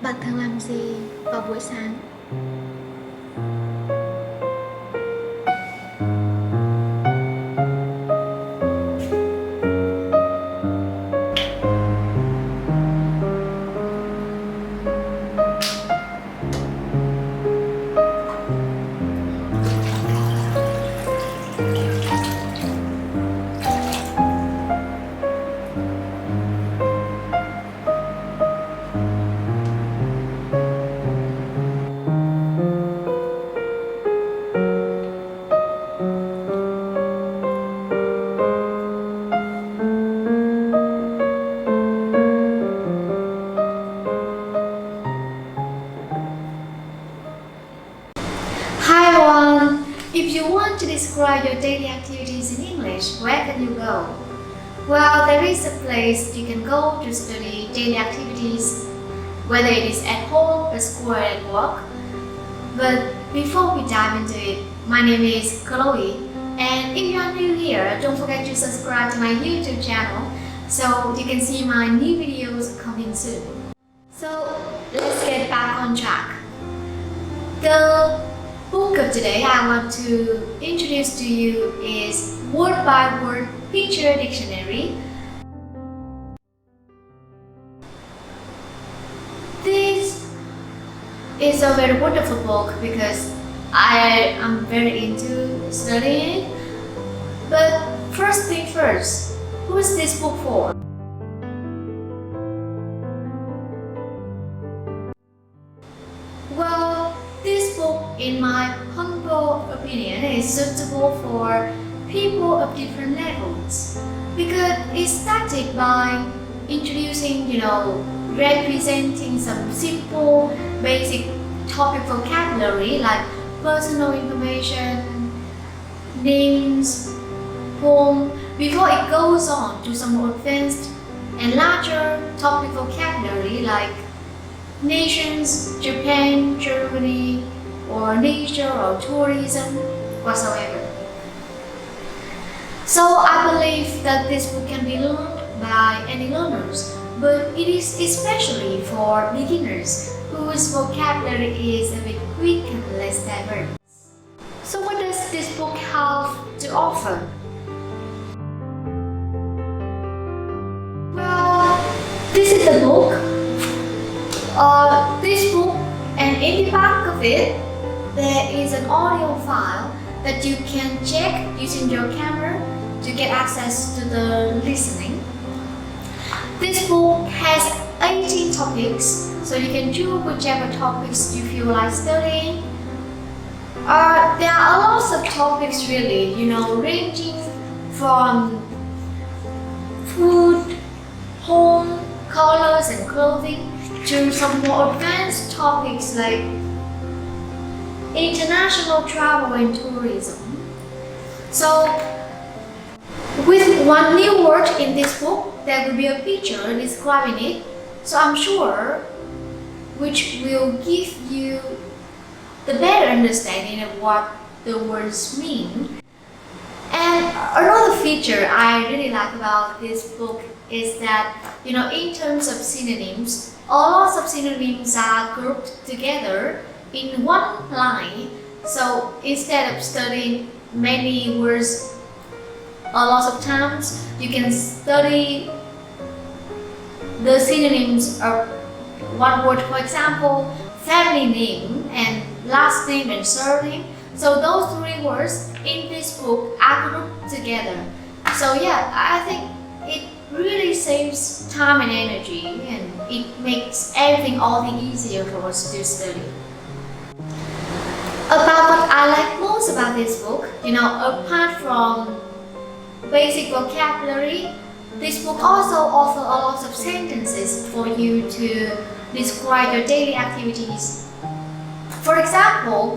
Bạn thường làm gì vào buổi sáng? Hi everyone! If you want to describe your daily activities in English, where can you go? Well, there is a place you can go to study daily activities, whether it is at home, at school, or at work. But before we dive into it, my name is Chloe, and if you are new here, don't forget to subscribe to my YouTube channel so you can see my new videos coming soon. So let's get back on track. The book of today I want to introduce to you is Word by Word Picture Dictionary. This is a very wonderful book because I am very into studying it. But first thing first, who is this book for? Well, this book, in my humble opinion, is suitable for people of different levels because it started by introducing, representing some simple, basic topic vocabulary like personal information, names, home, before it goes on to some more advanced and larger topic vocabulary like nations, Japan, Germany, or nature or tourism, whatsoever. So I believe that this book can be learned by any learners, but it is especially for beginners whose vocabulary is a bit quick and less diverse. So what does this book have to offer? Well, this is the book. This book, and in the back of it, there is an audio file that you can check using your camera to get access to the listening. This book has 18 topics, so you can choose whichever topics you feel like studying. There are lots of topics really, ranging from food, home, colors and clothing, to some more advanced topics like international travel and tourism. So, with one new word in this book, there will be a picture describing it. So I'm sure which will give you the better understanding of what the words mean. And another feature I really like about this book is that, in terms of synonyms, lots of synonyms are grouped together in one line. So instead of studying many words lots of times, you can study the synonyms of one word. For example, family name and last name and surname. So those three words in this book are grouped together. So yeah, I think it really saves time and energy, and it makes everything all the easier for us to study. About what I like most about this book, apart from basic vocabulary, this book also offers a lot of sentences for you to describe your daily activities. For example,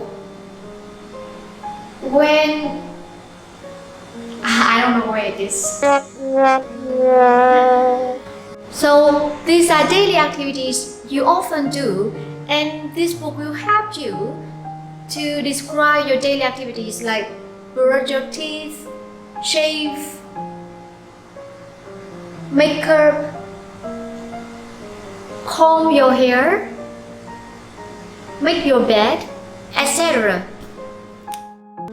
when I don't know where it is. So these are daily activities you often do, and this book will help you to describe your daily activities like brush your teeth, shave, makeup, comb your hair, make your bed, etc.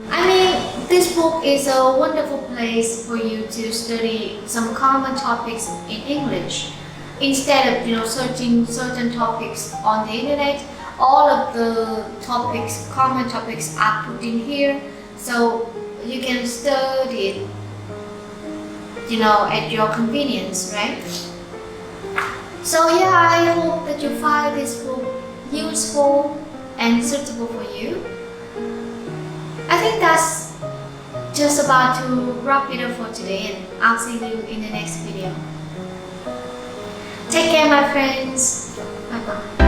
I mean, this book is a wonderful place for you to study some common topics in English. Instead of searching certain topics on the internet, all of the topics, common topics are put in here, so you can study it, at your convenience, right? So yeah, I hope that you find this book useful and suitable for you. I think that's just about to wrap it up for today, and I'll see you in the next video. Take care, my friends. Bye bye.